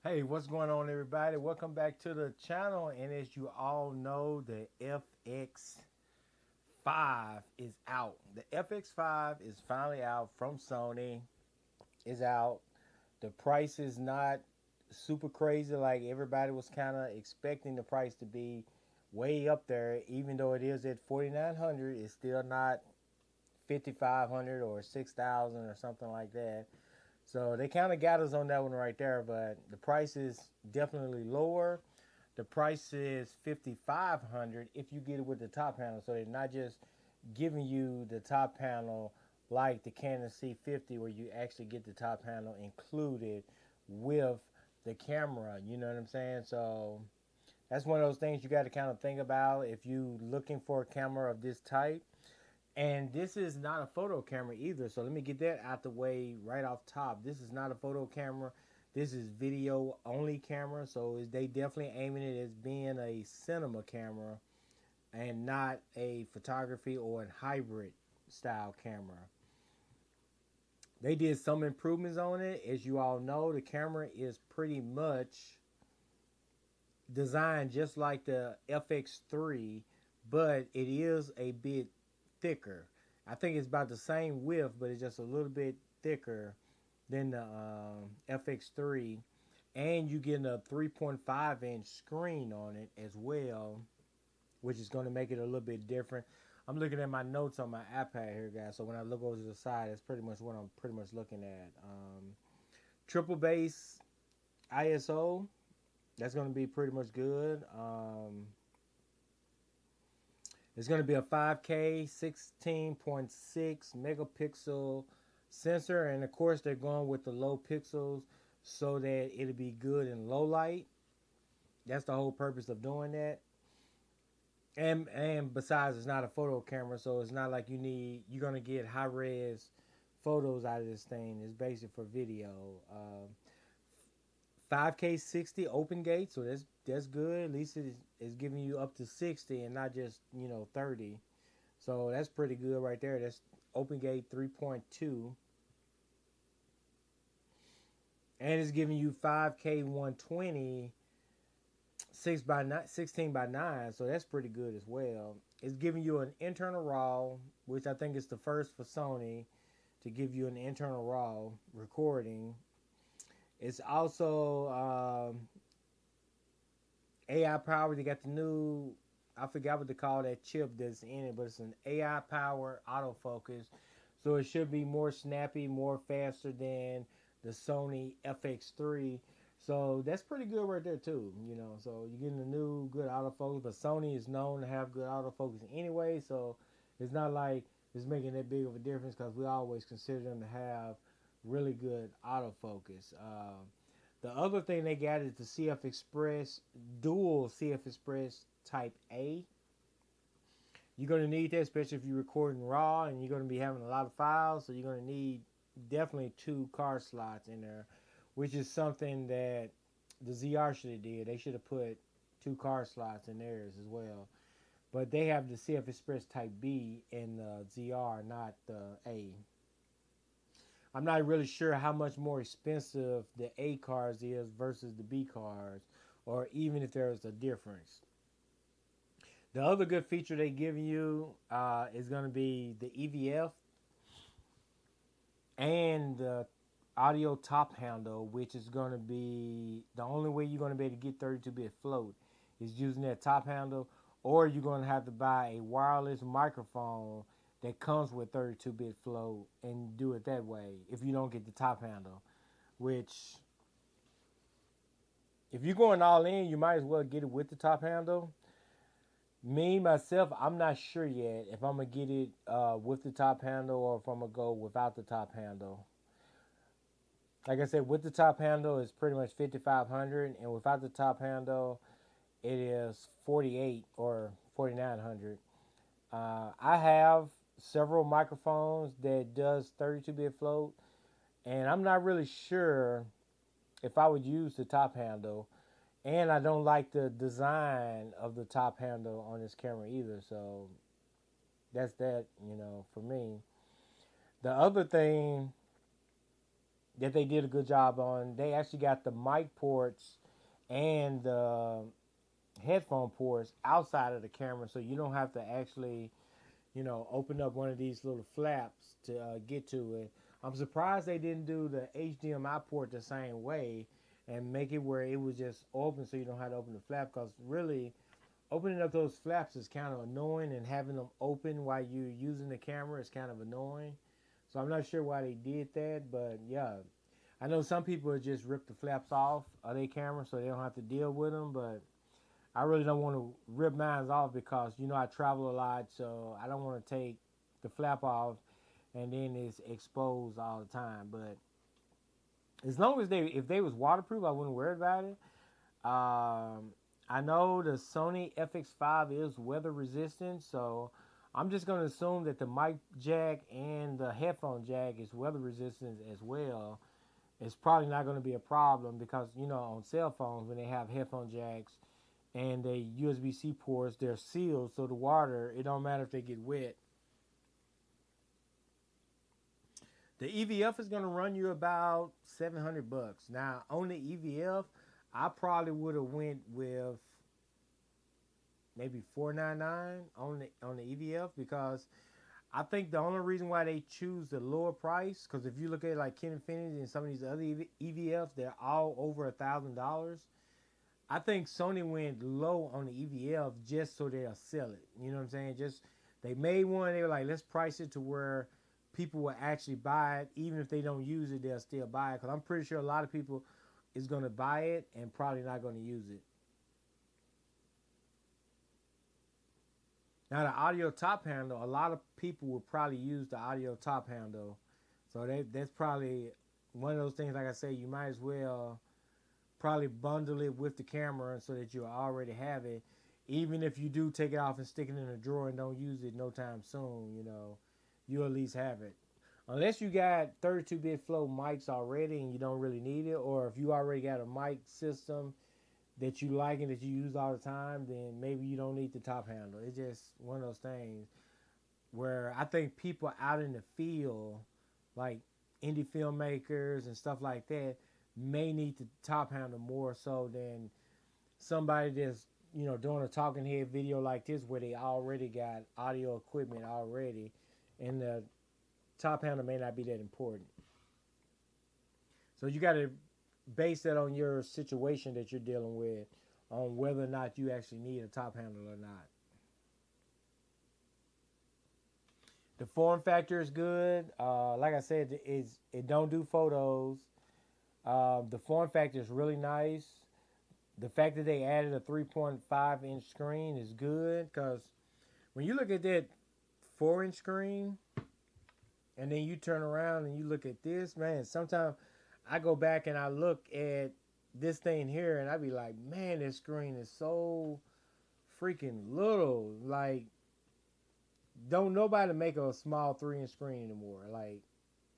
Hey, what's going on, everybody? Welcome back to the channel. And as you all know, the FX5 is out. The FX5 is finally out from Sony. Is out. The price is not super crazy like everybody was kind of expecting the price to be way up there. Even though it is at 4,900, it's still not 5,500 or 6,000 or something like that. So they kind of got us on that one right there, but the price is definitely lower. The price is 5,500 if you get it with the top panel. So they're not just giving you the top panel like the Canon C50 where you actually get the top panel included with the camera. You know what I'm saying? So that's one of those things you got to kind of think about if you looking for a camera of this type. And this is not a photo camera either. So let me get that out the way right off top. This is not a photo camera. This is video only camera. So they definitely aiming it as being a cinema camera and not a photography or a hybrid style camera. They did some improvements on it. As you all know, the camera is pretty much designed just like the FX3, but it is a bit thicker. I think it's about the same width, but it's just a little bit thicker than the FX3. And you get a 3.5-inch screen on it as well, which is going to make it a little bit different. I'm looking at my notes on my iPad here, guys. So when I look over to the side, that's pretty much what I'm pretty much looking at. Triple base ISO, that's going to be pretty much good. It's going to be a 5K 16.6 megapixel sensor, and of course they're going with the low pixels so that it'll be good in low light. That's the whole purpose of doing that. And besides, it's not a photo camera, so it's not like you're gonna get high res photos out of this thing. It's basic for video. 5K 60 open gate, so that's good. At least it's giving you up to 60 and not just 30. So that's pretty good right there. That's open gate 3.2, and it's giving you 5K 120 16 by 9. So that's pretty good as well. It's giving you an internal RAW, which I think is the first for Sony to give you an internal RAW recording. It's also AI powered. They got the new, I forgot what they call that chip that's in it, but it's an AI powered autofocus. So it should be more snappy, more faster than the Sony FX3. So that's pretty good right there too. So you're getting a new good autofocus, but Sony is known to have good autofocus anyway. So it's not like it's making that big of a difference because we always consider them to have really good autofocus. The other thing they got is the CF Express, dual CF Express Type A. You're going to need that, especially if you're recording RAW and you're going to be having a lot of files. So you're going to need definitely 2 card slots in there, which is something that the ZR should have did. They should have put 2 card slots in theirs as well. But they have the CF Express Type B in the ZR, not the A. I'm not really sure how much more expensive the A cards is versus the B cards, or even if there's a difference. The other good feature they give you is going to be the EVF and the audio top handle, which is going to be the only way you're going to be able to get 32-bit float is using that top handle, or you're going to have to buy a wireless microphone that comes with 32-bit float and do it that way if you don't get the top handle, which if you're going all in, you might as well get it with the top handle. Me, myself, I'm not sure yet if I'm going to get it with the top handle or if I'm going to go without the top handle. Like I said, with the top handle, it's pretty much 5,500, and without the top handle, it is 48 or 4,900. I have several microphones that does 32-bit float, and I'm not really sure if I would use the top handle. And I don't like the design of the top handle on this camera either. So that's that, for me. The other thing that they did a good job on. They actually got the mic ports and the headphone ports outside of the camera, so you don't have to actually, open up one of these little flaps to get to it. I'm surprised they didn't do the HDMI port the same way and make it where it was just open so you don't have to open the flap, because really opening up those flaps is kind of annoying, and having them open while you're using the camera is kind of annoying. So I'm not sure why they did that, but yeah. I know some people just rip the flaps off of their camera so they don't have to deal with them, but I really don't want to rip mine off because, I travel a lot, so I don't want to take the flap off and then it's exposed all the time. But as long as if they was waterproof, I wouldn't worry about it. I know the Sony FX5 is weather resistant, so I'm just going to assume that the mic jack and the headphone jack is weather resistant as well. It's probably not going to be a problem because, on cell phones, when they have headphone jacks and the USB-C ports, they're sealed, so the water, it don't matter if they get wet. The EVF is going to run you about $700. Now, on the EVF, I probably would have went with maybe $499 on the EVF, because I think the only reason why they choose the lower price, because if you look at like Ken Infinity and some of these other EVFs, they're all over $1,000. I think Sony went low on the EVF just so they'll sell it. You know what I'm saying? Just they made one. They were like, let's price it to where people will actually buy it, even if they don't use it, they'll still buy it. Because I'm pretty sure a lot of people is going to buy it and probably not going to use it. Now, the audio top handle, a lot of people will probably use the audio top handle. So that's probably one of those things, like I say, you might as well probably bundle it with the camera so that you already have it. Even if you do take it off and stick it in a drawer and don't use it no time soon, you at least have it. Unless you got 32-bit flow mics already and you don't really need it, or if you already got a mic system that you like and that you use all the time, then maybe you don't need the top handle. It's just one of those things where I think people out in the field, like indie filmmakers and stuff like that, may need the top handle more so than somebody that's, doing a talking head video like this where they already got audio equipment already, and the top handle may not be that important. So you got to base that on your situation that you're dealing with, on whether or not you actually need a top handle or not. The form factor is good. Like I said, it don't do photos. The form factor is really nice. The fact that they added a 3.5 inch screen is good, because when you look at that 4-inch screen and then you turn around and you look at this, man, sometimes I go back and I look at this thing here and I be like, man, this screen is so freaking little. Like, don't nobody make a small 3-inch screen anymore. Like,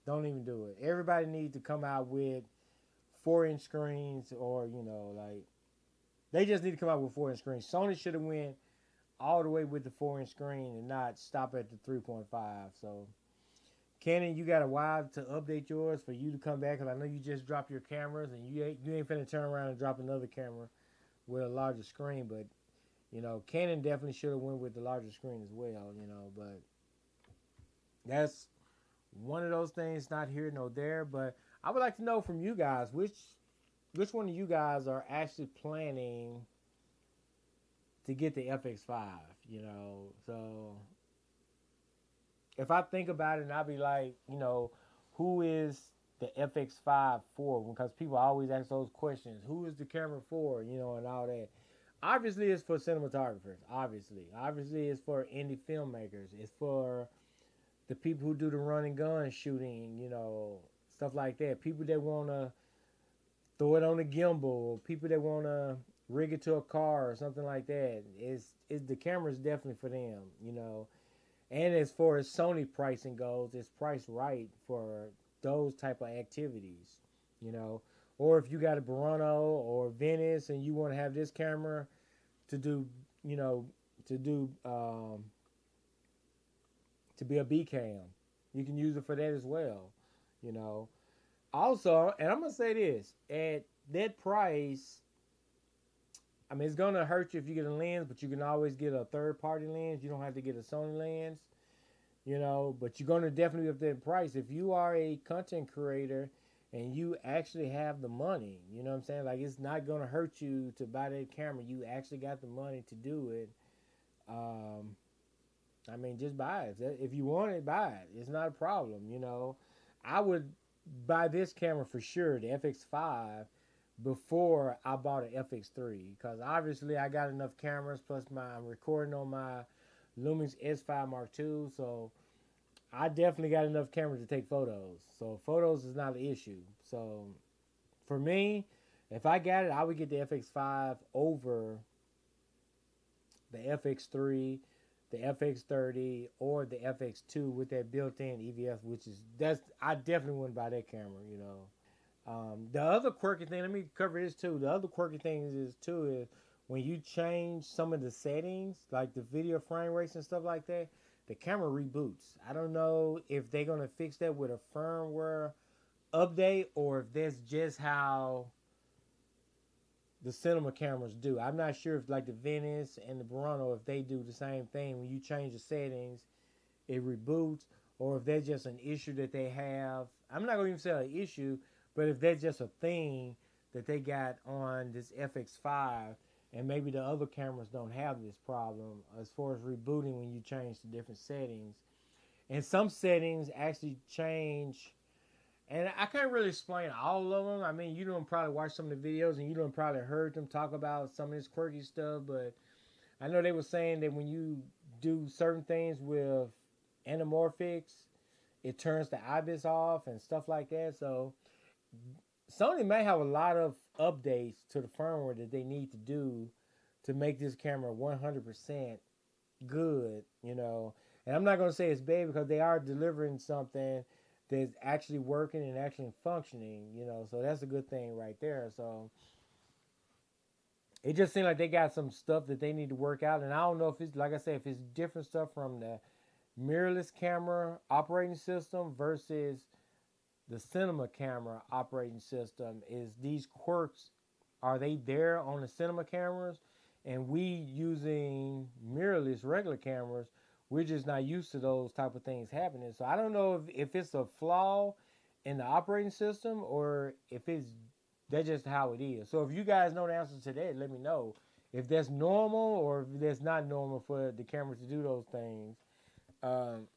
don't even do it. Everybody needs to come out with 4-inch screens, or like, they just need to come out with 4-inch screens. Sony should have went all the way with the 4-inch screen and not stop at the 3.5. So Canon, you got a while to update yours for you to come back, because I know you just dropped your cameras and you ain't finna turn around and drop another camera with a larger screen. But Canon definitely should have went with the larger screen as well. But that's one of those things, not here nor there. But I would like to know from you guys, which one of you guys are actually planning to get the FX5, So if I think about it, and I'll be like, who is the FX5 for? Because people always ask those questions. Who is the camera for, and all that. Obviously, it's for cinematographers. Obviously, it's for indie filmmakers. It's for the people who do the run and gun shooting, stuff like that. People that want to throw it on a gimbal. People that want to rig it to a car or something like that. The camera's definitely for them, And as far as Sony pricing goes, it's priced right for those type of activities, Or if you got a Burano or Venice and you want to have this camera to do, to be a B cam, you can use it for that as well, Also, and I'm gonna say this, at that price, I mean, it's gonna hurt you if you get a lens, but you can always get a third party lens. You don't have to get a Sony lens, you know. But you're gonna definitely up that price if you are a content creator and you actually have the money. You know what I'm saying? Like, it's not gonna hurt you to buy that camera. You actually got the money to do it. Um, I mean, just buy it. If you want it, buy it. It's not a problem. You know, I would buy this camera for sure, the FX5, before I bought an FX3, because obviously I got enough cameras. Plus, I'm recording on my Lumix S5 Mark II, so I definitely got enough cameras to take photos. So photos is not an issue. So for me, if I got it, I would get the FX5 over the FX3, the FX30, or the FX2 with that built-in EVF, which is I definitely wouldn't buy that camera. You know, the other quirky thing. Let me cover this too. The other quirky thing is when you change some of the settings, like the video frame rates and stuff like that, the camera reboots. I don't know if they're gonna fix that with a firmware update or if that's just how the cinema cameras do. I'm not sure if like the Venice and the Burano, if they do the same thing. When you change the settings, it reboots, or if that's just an issue that they have. I'm not going to even say an issue, but if that's just a thing that they got on this FX5, and maybe the other cameras don't have this problem as far as rebooting when you change the different settings. And some settings actually change, and I can't really explain all of them. I mean, you don't probably watch some of the videos and you don't probably heard them talk about some of this quirky stuff, but I know they were saying that when you do certain things with anamorphics, it turns the ibis off and stuff like that. So Sony may have a lot of updates to the firmware that they need to do to make this camera 100% good, you know. And I'm not going to say it's bad because they are delivering something that's actually working and actually functioning, you know. So that's a good thing right there. So it just seems like they got some stuff that they need to work out. And I don't know if it's, like I said, if it's different stuff from the mirrorless camera operating system versus the cinema camera operating system. Is these quirks, are they there on the cinema cameras, and we using mirrorless regular cameras, we're just not used to those type of things happening. So I don't know if it's a flaw in the operating system or if it's that's just how it is. So if you guys know the answer to that, let me know if that's normal or if that's not normal for the camera to do those things. Um,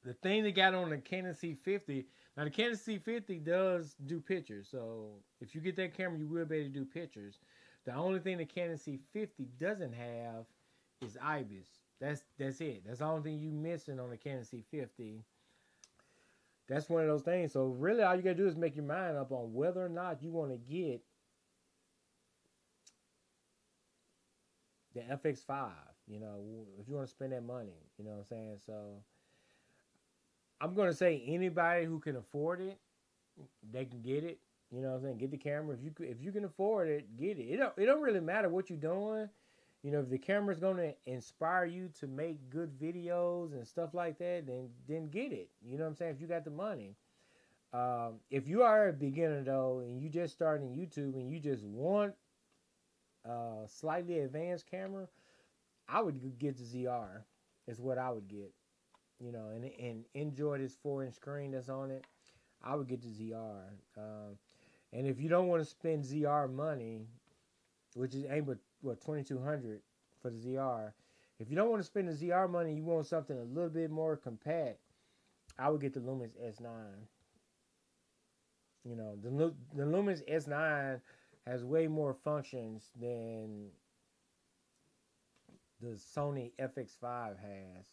the thing they got on the Canon C50, now the Canon C50 does do pictures, so if you get that camera, you will be able to do pictures. The only thing the Canon C50 doesn't have is IBIS. That's it. That's the only thing you missing on the Canon C50. That's one of those things. So really, all you gotta do is make your mind up on whether or not you want to get the FX5. You know, if you want to spend that money, you know what I'm saying. So I'm gonna say anybody who can afford it, they can get it. You know what I'm saying? Get the camera. If you can afford it, get it. It don't really matter what you're doing. You know, if the camera's gonna inspire you to make good videos and stuff like that, then get it. You know what I'm saying? If you got the money. If you are a beginner though, and you just starting YouTube and you just want a slightly advanced camera, I would get the ZR. Is what I would get. You know, and enjoy this 4-inch screen that's on it. I would get the ZR. And if you don't want to spend ZR money, which is aimed at what, $2,200 for the ZR. If you don't want to spend the ZR money, you want something a little bit more compact, I would get the Lumix S9. You know, the Lumix S9 has way more functions than the Sony FX5 has,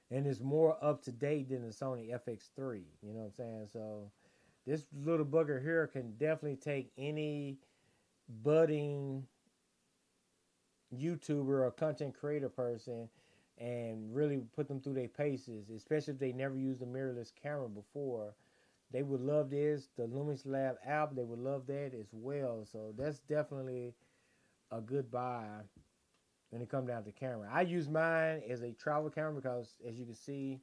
and is more up to date than the Sony FX3. You know what I'm saying? So this little bugger here can definitely take any budding YouTuber or content creator person and really put them through their paces, especially if they never used a mirrorless camera before. They would love this. The Lumix Lab app, they would love that as well. So that's definitely a good buy when it comes down to camera. I use mine as a travel camera because, as you can see,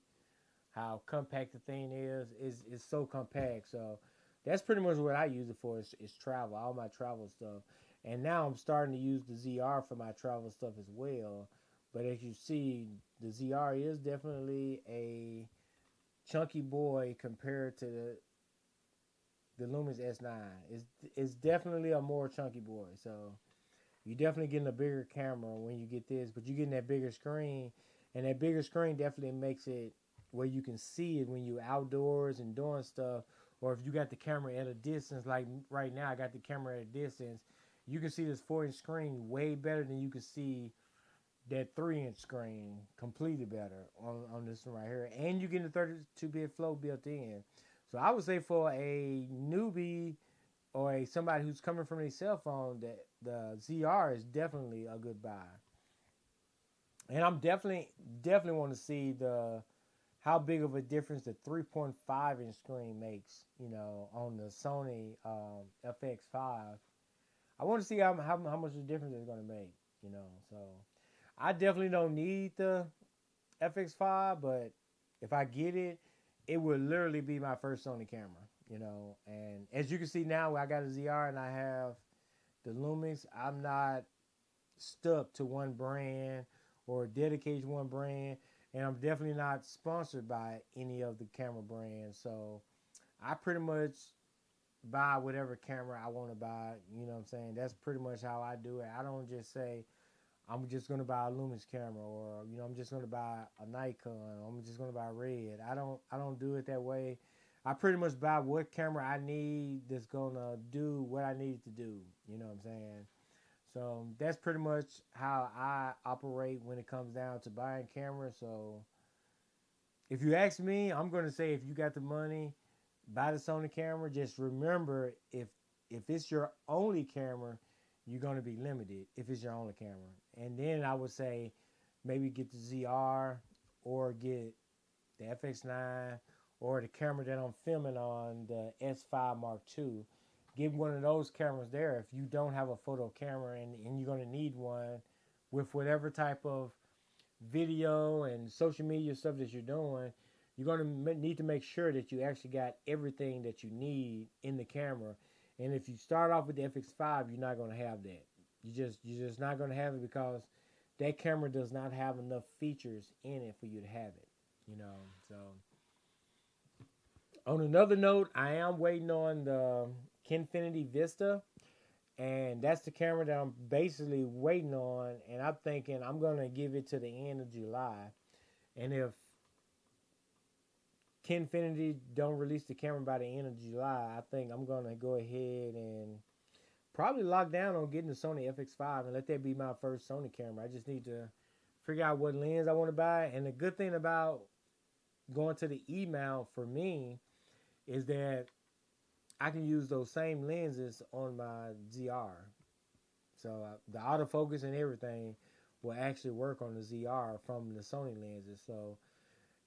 how compact the thing is. It's so compact. So that's pretty much what I use it for is travel, all my travel stuff. And now I'm starting to use the ZR for my travel stuff as well. But as you see, the ZR is definitely a chunky boy compared to the Lumix S9. It's definitely a more chunky boy. So you're definitely getting a bigger camera when you get this, but you're getting that bigger screen, and that bigger screen definitely makes it where you can see it when you're outdoors and doing stuff, or if you got the camera at a distance, like right now I got the camera at a distance, you can see this 4-inch screen way better than you can see that 3-inch screen completely better on this one right here. And you get the 32-bit flow built in. So I would say for a newbie or somebody who's coming from a cell phone, that the ZR is definitely a good buy. And I'm definitely want to see how big of a difference the 3.5-inch screen makes, on the Sony FX5. I want to see how much of a difference it's going to make, So I definitely don't need the FX5, but if I get it, it will literally be my first Sony camera, And as you can see now, I got a ZR and I have the Lumix. I'm not stuck to one brand or dedicated to one brand, and I'm definitely not sponsored by any of the camera brands. So I pretty much buy whatever camera I want to buy. You know what I'm saying? That's pretty much how I do it. I don't just say I'm just going to buy a Lumix camera, or I'm just going to buy a Nikon, or I'm just going to buy Red. I don't do it that way. I pretty much buy what camera I need that's going to do what I need it to do. You know what I'm saying? So that's pretty much how I operate when it comes down to buying cameras. So if you ask me, I'm going to say if you got the money, buy the Sony camera. Just remember, if it's your only camera, you're going to be limited if it's your only camera. And then I would say maybe get the ZR or get the FX9 or the camera that I'm filming on, the S5 Mark II. Get one of those cameras there if you don't have a photo camera, and you're going to need one with whatever type of video and social media stuff that you're doing. You're going to need to make sure that you actually got everything that you need in the camera. And if you start off with the FX5, you're not going to have that. You're just not going to have it because that camera does not have enough features in it for you to have it. So on another note, I am waiting on the Kinfinity Vista, and that's the camera that I'm basically waiting on, and I'm thinking I'm going to give it to the end of July. And if Kinfinity don't release the camera by the end of July, I think I'm going to go ahead and probably lock down on getting the Sony FX5 and let that be my first Sony camera. I just need to figure out what lens I want to buy. And the good thing about going to the E-mount for me is that I can use those same lenses on my ZR. So the autofocus and everything will actually work on the ZR from the Sony lenses. So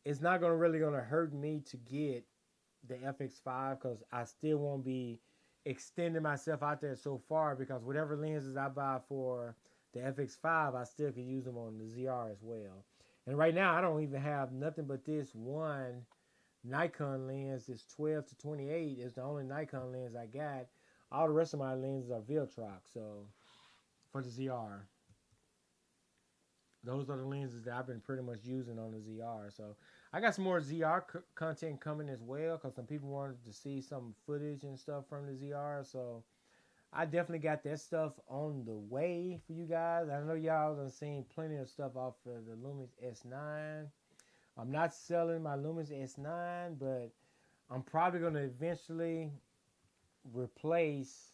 it's not really going to hurt me to get the FX5 because I still won't be extending myself out there so far, because whatever lenses I buy for the FX5, I still can use them on the ZR as well. And right now, I don't even have nothing but this one Nikon lens. This 12 to 28 is the only Nikon lens I got. All the rest of my lenses are Viltrox. So for the ZR, those are the lenses that I've been pretty much using on the ZR. So I got some more ZR content coming as well, because some people wanted to see some footage and stuff from the ZR. So I definitely got that stuff on the way for you guys. I know y'all have seen plenty of stuff off of the Lumix S9. I'm not selling my Lumix S9, but I'm probably going to eventually replace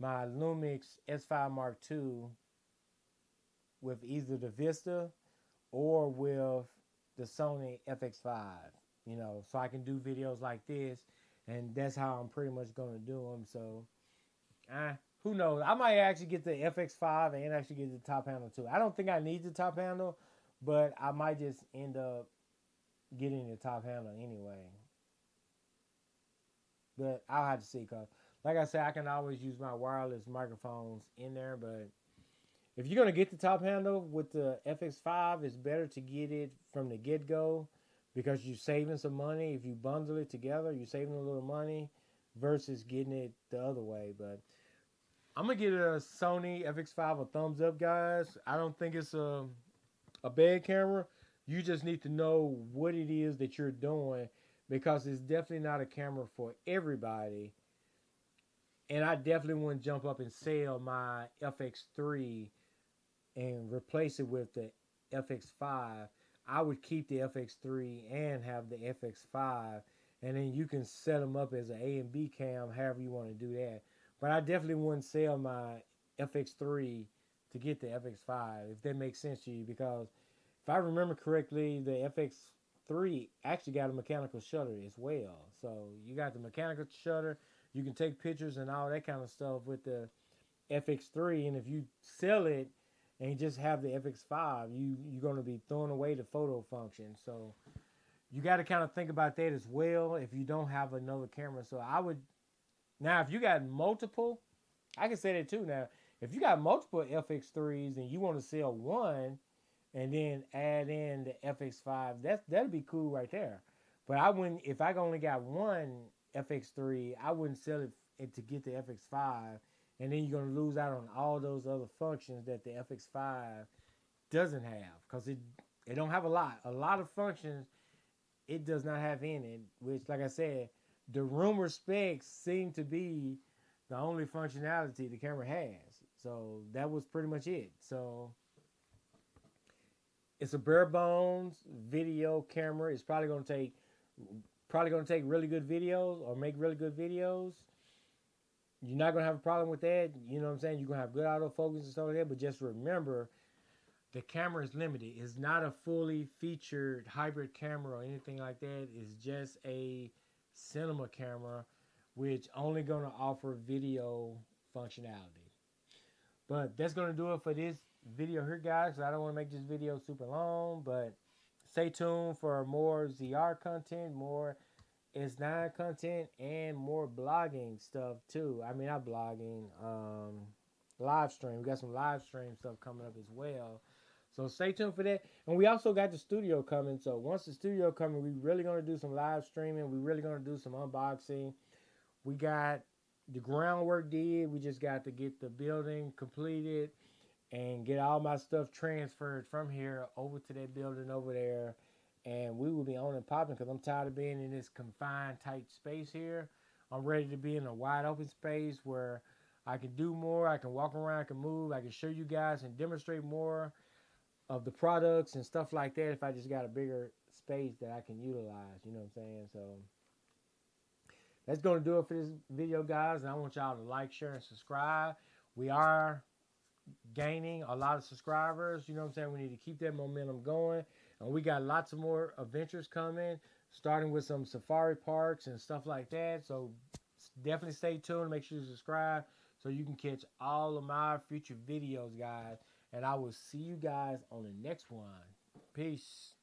my Lumix S5 Mark II with either the Vista or with the Sony FX5, so I can do videos like this, and that's how I'm pretty much going to do them. So, who knows? I might actually get the FX5 and actually get the top handle too. I don't think I need the top handle, but I might just end up getting the top handle anyway. But I'll have to see, because like I said, I can always use my wireless microphones in there, but if you're going to get the top handle with the FX5, it's better to get it from the get-go, because you're saving some money. If you bundle it together, you're saving a little money versus getting it the other way. But I'm going to give a Sony FX5 a thumbs up, guys. I don't think it's a bad camera. You just need to know what it is that you're doing, because it's definitely not a camera for everybody. And I definitely wouldn't jump up and sell my FX3 and replace it with the FX5. I would keep the FX3 and have the FX5, and then you can set them up as an A and B cam, however you want to do that. But I definitely wouldn't sell my FX3 to get the FX5, if that makes sense to you, because if I remember correctly, the FX3 actually got a mechanical shutter as well. So you got the mechanical shutter, you can take pictures and all that kind of stuff with the FX3, and if you sell it and you just have the FX5, you're going to be throwing away the photo function. So you got to kind of think about that as well if you don't have another camera. So I would, now if you got multiple, I can say that too. Now, if you got multiple FX3s and you want to sell one and then add in the FX5, that'd be cool right there. But I wouldn't, if I only got one FX3, I wouldn't sell it to get the FX5. And then you're going to lose out on all those other functions that the FX5 doesn't have, because it don't have a lot. A lot of functions it does not have in it, which, like I said, the rumor specs seem to be the only functionality the camera has. So that was pretty much it. So it's a bare bones video camera. It's probably going to take really good videos or make really good videos. You're not going to have a problem with that. You know what I'm saying? You're going to have good autofocus and stuff like that. But just remember, the camera is limited. It's not a fully featured hybrid camera or anything like that. It's just a cinema camera, which only going to offer video functionality. But that's going to do it for this video here, guys. I don't want to make this video super long, but stay tuned for more ZR content, more S9 content, and more blogging stuff too. I mean, not blogging, live stream. We got some live stream stuff coming up as well. So stay tuned for that. And we also got the studio coming. So once the studio coming, we really going to do some live streaming. We really going to do some unboxing. We got the groundwork did. We just got to get the building completed and get all my stuff transferred from here over to that building over there. And we will be on and popping, because I'm tired of being in this confined, tight space here. I'm ready to be in a wide open space where I can do more. I can walk around, I can move, I can show you guys and demonstrate more of the products and stuff like that if I just got a bigger space that I can utilize. You know what I'm saying? So that's going to do it for this video, guys. And I want y'all to like, share, and subscribe. We are gaining a lot of subscribers. You know what I'm saying? We need to keep that momentum going. And we got lots of more adventures coming, starting with some safari parks and stuff like that. So definitely stay tuned. Make sure you subscribe so you can catch all of my future videos, guys. And I will see you guys on the next one. Peace.